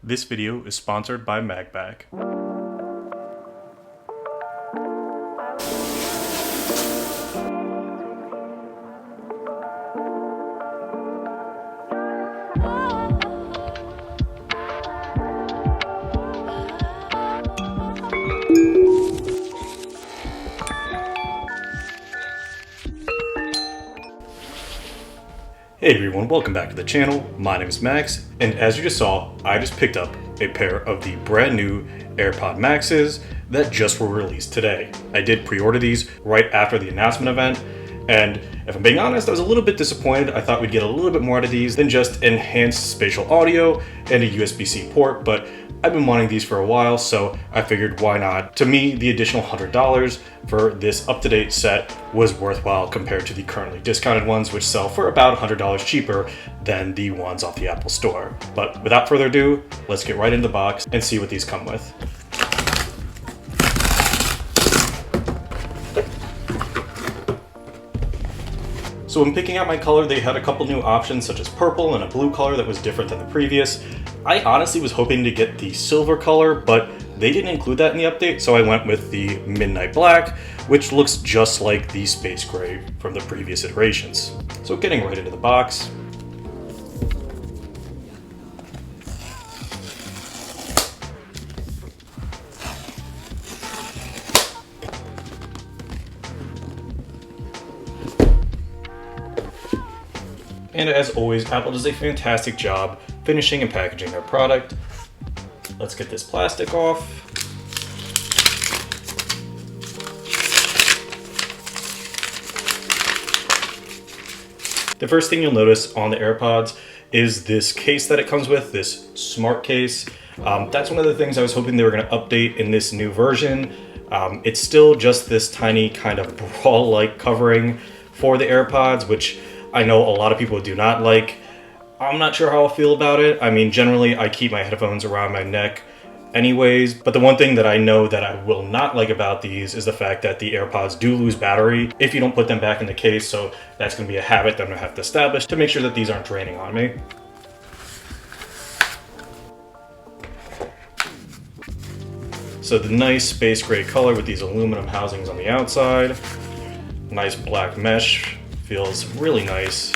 This video is sponsored by MagBak. Hey everyone, welcome back to the channel. My name is Max, and as you just saw, I just picked up a pair of the brand new AirPod Maxes that just were released today. I did pre-order these right after the announcement event, and if I'm being honest, I was a little bit disappointed. I thought we'd get a little bit more out of these than just enhanced spatial audio and a USB-C port, but I've been wanting these for a while, so I figured why not. To me, the additional $100 for this up-to-date set was worthwhile compared to the currently discounted ones, which sell for about $100 cheaper than the ones off the Apple Store. But without further ado, let's get right into the box and see what these come with. So when picking out my color, they had a couple new options such as purple and a blue color that was different than the previous. I honestly was hoping to get the silver color, but they didn't include that in the update, so I went with the midnight black, which looks just like the space gray from the previous iterations. So getting right into the box. And as always, Apple does a fantastic job finishing and packaging their product. Let's get this plastic off. The first thing you'll notice on the AirPods is this case that it comes with, this smart case. That's one of the things I was hoping they were going to update in this new version. It's still just this tiny kind of bra-like covering for the AirPods, which I know a lot of people do not like. I'm not sure how I'll feel about it. I mean, generally I keep my headphones around my neck anyways, but the one thing that I know that I will not like about these is the fact that the AirPods do lose battery if you don't put them back in the case, so that's going to be a habit that I'm going to have to establish to make sure that these aren't draining on me. So the nice space gray color with these aluminum housings on the outside, nice black mesh, feels really nice.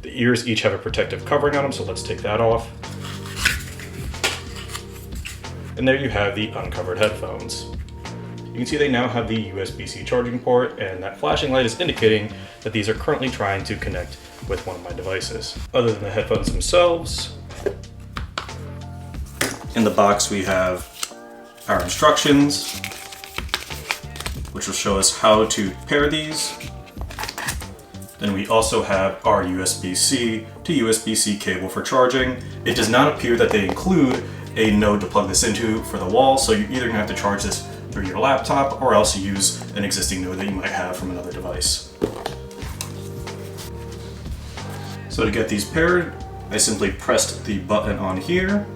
The ears each have a protective covering on them, so let's take that off. And there you have the uncovered headphones. You can see they now have the USB-C charging port, and that flashing light is indicating that these are currently trying to connect with one of my devices. Other than the headphones themselves, in the box we have our instructions, which will show us how to pair these. Then we also have our USB-C to USB-C cable for charging. It does not appear that they include a node to plug this into for the wall, so you're either gonna have to charge this through your laptop or else use an existing node that you might have from another device. So to get these paired, I simply pressed the button on here.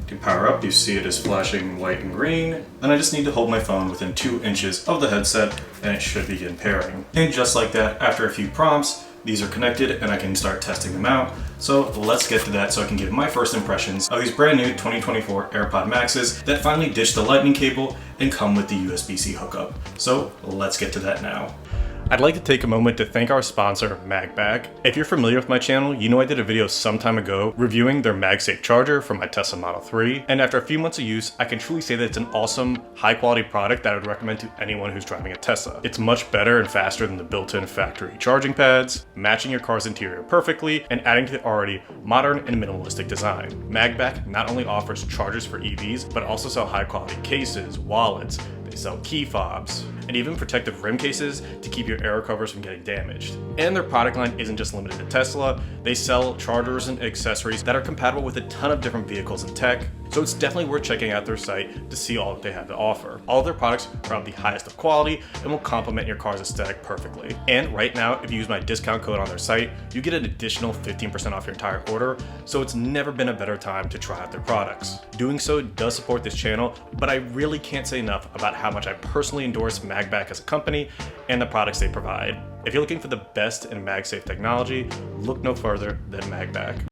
To power up, you see it is flashing white and green. Then I just need to hold my phone within 2 inches of the headset and it should begin pairing. And just like that, after a few prompts, these are connected and I can start testing them out. So let's get to that so I can give my first impressions of these brand new 2024 AirPod Maxes that finally ditched the Lightning cable and come with the USB-C hookup. So let's get to that now. I'd like to take a moment to thank our sponsor, MagBak. If you're familiar with my channel, you know I did a video some time ago reviewing their MagSafe charger for my Tesla Model 3, and after a few months of use, I can truly say that it's an awesome, high-quality product that I would recommend to anyone who's driving a Tesla. It's much better and faster than the built-in factory charging pads, matching your car's interior perfectly, and adding to the already modern and minimalistic design. MagBak not only offers chargers for EVs, but also sell high-quality cases, wallets, they sell key fobs, and even protective rim cases to keep your air covers from getting damaged. And their product line isn't just limited to Tesla, they sell chargers and accessories that are compatible with a ton of different vehicles and tech, so it's definitely worth checking out their site to see all that they have to offer. All of their products are of the highest of quality and will complement your car's aesthetic perfectly. And right now, if you use my discount code on their site, you get an additional 15% off your entire order, so it's never been a better time to try out their products. Doing so does support this channel, but I really can't say enough about how much I personally endorse MagBak as a company and the products they provide. If you're looking for the best in MagSafe technology, look no further than MagBak.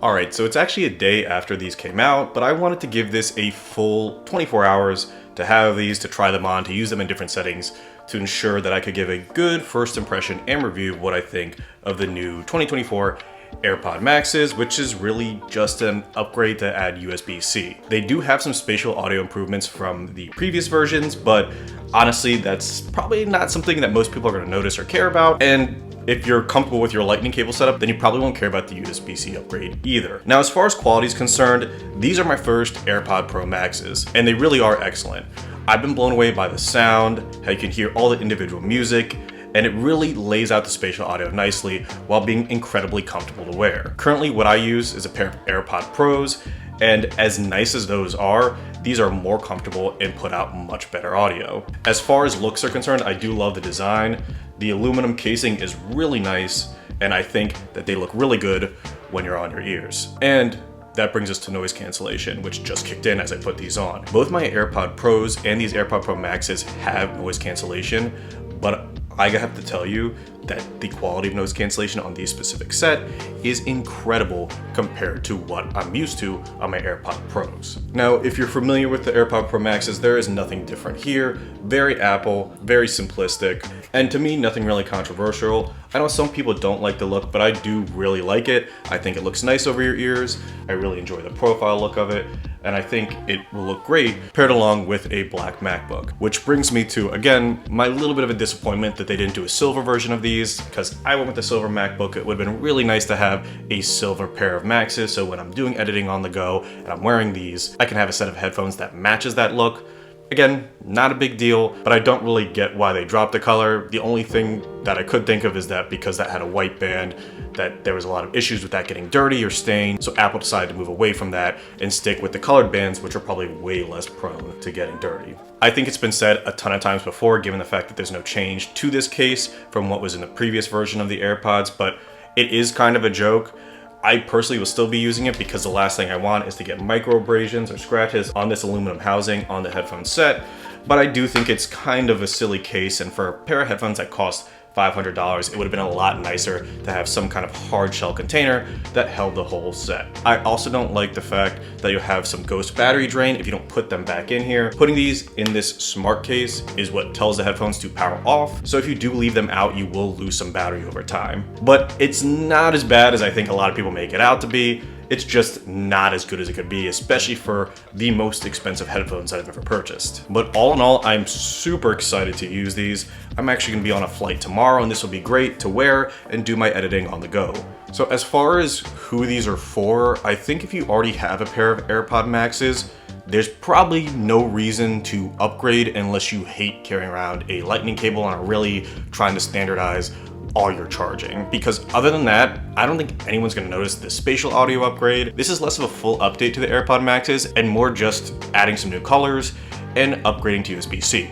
Alright, so it's actually a day after these came out, but I wanted to give this a full 24 hours to have these, to try them on, to use them in different settings, to ensure that I could give a good first impression and review of what I think of the new 2024 AirPod Maxes, which is really just an upgrade to add USB-C. They do have some spatial audio improvements from the previous versions, but honestly, that's probably not something that most people are going to notice or care about. And if you're comfortable with your Lightning cable setup, then you probably won't care about the USB-C upgrade either. Now, as far as quality is concerned, these are my first AirPod Pro Maxes, and they really are excellent. I've been blown away by the sound, how you can hear all the individual music, and it really lays out the spatial audio nicely while being incredibly comfortable to wear. Currently, what I use is a pair of AirPod Pros, and as nice as those are, these are more comfortable and put out much better audio. As far as looks are concerned, I do love the design. The aluminum casing is really nice, and I think that they look really good when you're on your ears. And that brings us to noise cancellation, which just kicked in as I put these on. Both my AirPod Pros and these AirPod Pro Maxes have noise cancellation, but I have to tell you that the quality of noise cancellation on these specific set is incredible compared to what I'm used to on my AirPod Pros. Now, if you're familiar with the AirPod Pro Maxes, there is nothing different here. Very Apple, very simplistic, and to me, nothing really controversial. I know some people don't like the look, but I do really like it. I think it looks nice over your ears. I really enjoy the profile look of it, and I think it will look great paired along with a black MacBook. Which brings me to, again, my little bit of a disappointment that they didn't do a silver version of these, because I went with the silver MacBook. It would have been really nice to have a silver pair of Maxes, so when I'm doing editing on the go and I'm wearing these, I can have a set of headphones that matches that look. Again, not a big deal, but I don't really get why they dropped the color. The only thing that I could think of is that because that had a white band, that there was a lot of issues with that getting dirty or stained, so Apple decided to move away from that and stick with the colored bands, which are probably way less prone to getting dirty. I think it's been said a ton of times before, given the fact that there's no change to this case from what was in the previous version of the AirPods, but it is kind of a joke. I personally will still be using it because the last thing I want is to get micro abrasions or scratches on this aluminum housing on the headphone set, but I do think it's kind of a silly case, and for a pair of headphones that cost $500, it would have been a lot nicer to have some kind of hard shell container that held the whole set. I also don't like the fact that you have some ghost battery drain if you don't put them back in here. Putting these in this smart case is what tells the headphones to power off, so if you do leave them out, you will lose some battery over time. But it's not as bad as I think a lot of people make it out to be. It's just not as good as it could be, especially for the most expensive headphones I've ever purchased. But all in all, I'm super excited to use these. I'm actually gonna be on a flight tomorrow, and this will be great to wear and do my editing on the go. So as far as who these are for, I think if you already have a pair of AirPod Maxes, there's probably no reason to upgrade unless you hate carrying around a Lightning cable and are really trying to standardize all your charging, because other than that, I don't think anyone's gonna notice the spatial audio upgrade. This is less of a full update to the AirPod Maxes and more just adding some new colors and upgrading to USB-C.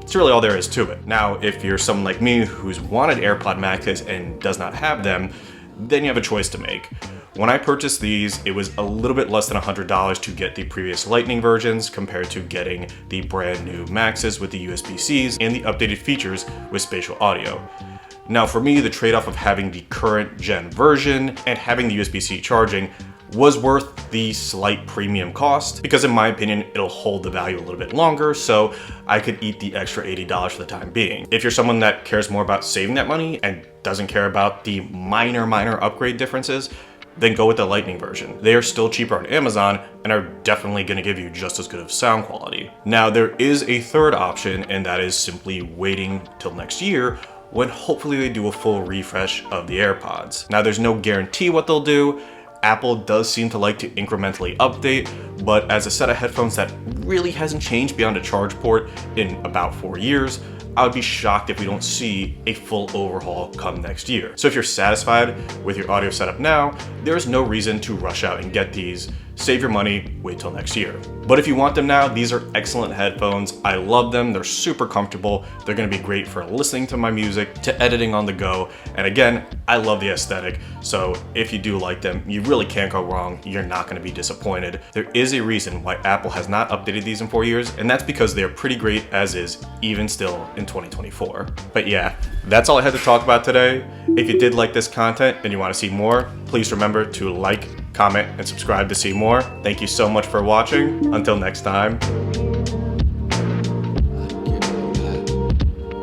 It's really all there is to it. Now, if you're someone like me who's wanted AirPod Maxes and does not have them, then you have a choice to make. When I purchased these, it was a little bit less than $100 to get the previous Lightning versions compared to getting the brand new Maxes with the USB-Cs and the updated features with spatial audio. Now for me, the trade-off of having the current gen version and having the USB-C charging was worth the slight premium cost, because in my opinion, it'll hold the value a little bit longer, so I could eat the extra $80 for the time being. If you're someone that cares more about saving that money and doesn't care about the minor upgrade differences, then go with the Lightning version. They are still cheaper on Amazon and are definitely gonna give you just as good of sound quality. Now there is a third option, and that is simply waiting till next year when hopefully they do a full refresh of the AirPods. Now there's no guarantee what they'll do. Apple does seem to like to incrementally update, but as a set of headphones that really hasn't changed beyond a charge port in about 4 years, I would be shocked if we don't see a full overhaul come next year. So if you're satisfied with your audio setup now, there's no reason to rush out and get these. Save your money, wait till next year. But if you want them now, these are excellent headphones. I love them, they're super comfortable. They're gonna be great for listening to my music, to editing on the go. And again, I love the aesthetic. So if you do like them, you really can't go wrong. You're not gonna be disappointed. There is a reason why Apple has not updated these in 4 years, and that's because they're pretty great as is, even still in 2024. But yeah, that's all I had to talk about today. If you did like this content and you wanna see more, please remember to like, comment, and subscribe to see more. Thank you so much for watching. Until next time.